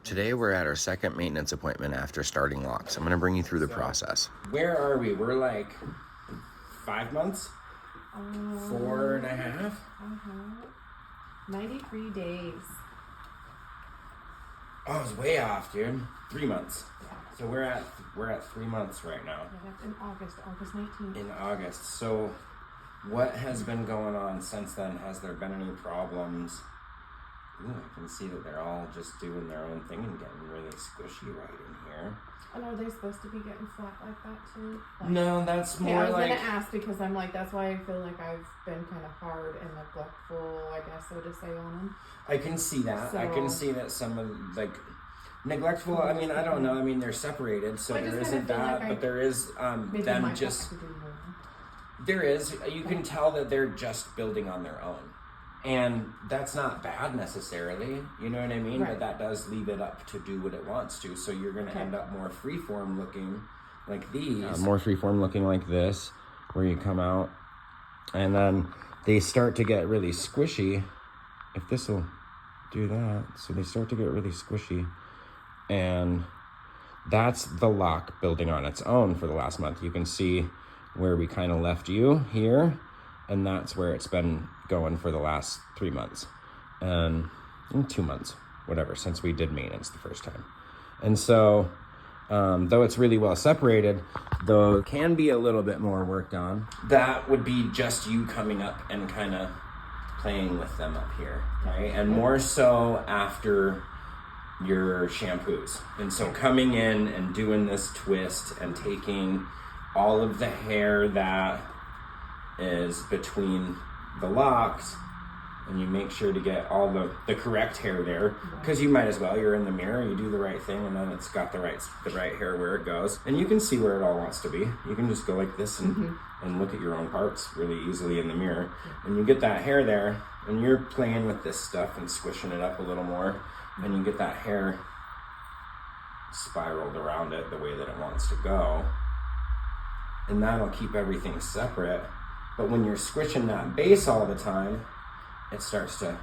Today we're at our second maintenance appointment after starting locks. I'm going to bring you through the process. Where are we? We're like 5 months? 4.5? 93 days. Oh, I was way off, dude. 3 months. So we're at 3 months right now. Yeah, that's in August 19th. In August. So what has been going on since then? Has there been any problems? Ooh, I can see that they're all just doing their own thing and getting really squishy right in here. And are they supposed to be getting flat like that too? Like, No, that's more I was like... gonna ask because I'm like, that's why I feel like I've been kind of hard and neglectful, I guess, so to say, on them. I can see that. I can see that some of, like, neglectful, I mean, I don't know. I mean, they're separated, so there isn't that, like but there is them just... There is. You can tell that they're just building on their own. And that's not bad necessarily, you know what I mean? Right. But that does leave it up to do what it wants to. So you're going to end up more freeform looking like these. More freeform looking like this, where you come out. And then they start to get really squishy. If this will do that. So they start to get really squishy. And that's the lock building on its own for the last month. You can see where we kind of left you here. And that's where it's been going for the last 3 months and 2 months, whatever, since we did maintenance the first time. And so, though it's really well separated, though it can be a little bit more worked on, that would be just you coming up and kind of playing with them up here, right? And more so after your shampoos. And so coming in and doing this twist and taking all of the hair that is between the locks, and you make sure to get all the correct hair there, because you might as well. You're in the mirror, you do the right thing, and then it's got the right hair where it goes, and you can see where it all wants to be. You can just go like this and look at your own parts really easily in the mirror, and you get that hair there, and you're playing with this stuff and squishing it up a little more, and you get that hair spiraled around it the way that it wants to go, and that'll keep everything separate. But when you're squishing that base all the time, it starts to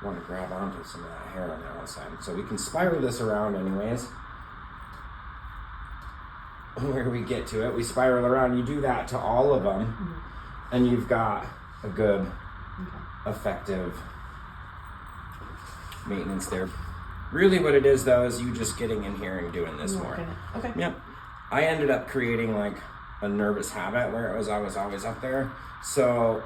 want to grab onto some of that hair on the outside. So we can spiral this around anyways. Where we get to it, we spiral around. You do that to all of them, and you've got a good, effective maintenance there. Really what it is, though, is you just getting in here and doing this more. Okay. Yep. I ended up creating, like, a nervous habit where I was always up there. So,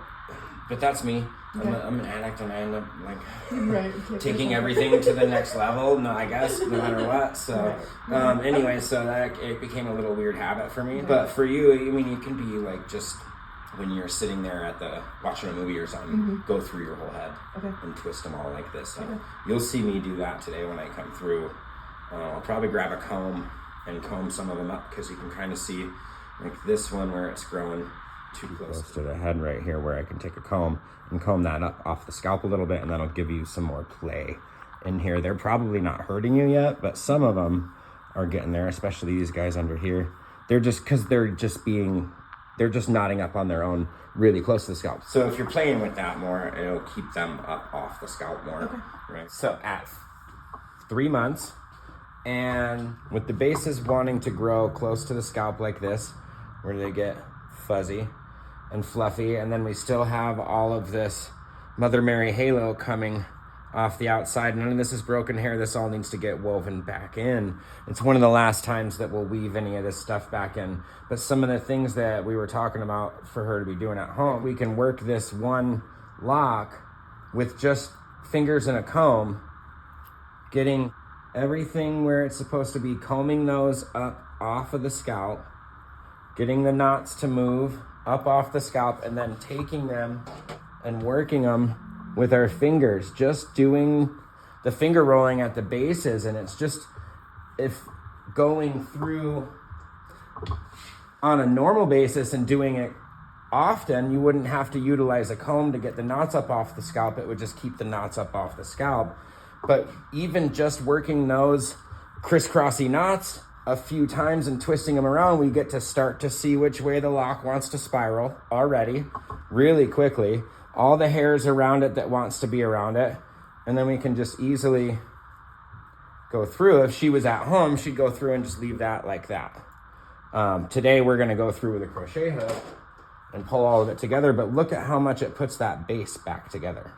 but that's me. Okay. I'm an addict, and I end up like taking everything to the next level. No, I guess no matter what. So, anyway, so that it became a little weird habit for me. But for you, I mean, you can be like just when you're sitting there at watching a movie or something, go through your whole head and twist them all like this. So you'll see me do that today when I come through. I'll probably grab a comb and comb some of them up, because you can kind of see. Like this one where it's growing too close to the head right here, where I can take a comb and comb that up off the scalp a little bit, and that'll give you some more play in here. They're probably not hurting you yet, but some of them are getting there, especially these guys under here. They're just, because they're just knotting up on their own really close to the scalp. So if you're playing with that more, it'll keep them up off the scalp more. Right. So at 3 months, and with the bases wanting to grow close to the scalp like this, where they get fuzzy and fluffy, and then we still have all of this Mother Mary halo coming off the outside. None of this is broken hair. This all needs to get woven back in. It's one of the last times that we'll weave any of this stuff back in. But some of the things that we were talking about for her to be doing at home, we can work this one lock with just fingers and a comb, getting everything where it's supposed to be, combing those up off of the scalp, getting the knots to move up off the scalp, and then taking them and working them with our fingers, just doing the finger rolling at the bases. And it's just, if going through on a normal basis and doing it often, you wouldn't have to utilize a comb to get the knots up off the scalp. It would just keep the knots up off the scalp. But even just working those crisscrossy knots a few times and twisting them around, we get to start to see which way the lock wants to spiral already really quickly. All the hairs around it that wants to be around it. And then we can just easily go through. If she was at home, she'd go through and just leave that like that. Today we're going to go through with a crochet hook and pull all of it together, but look at how much it puts that base back together.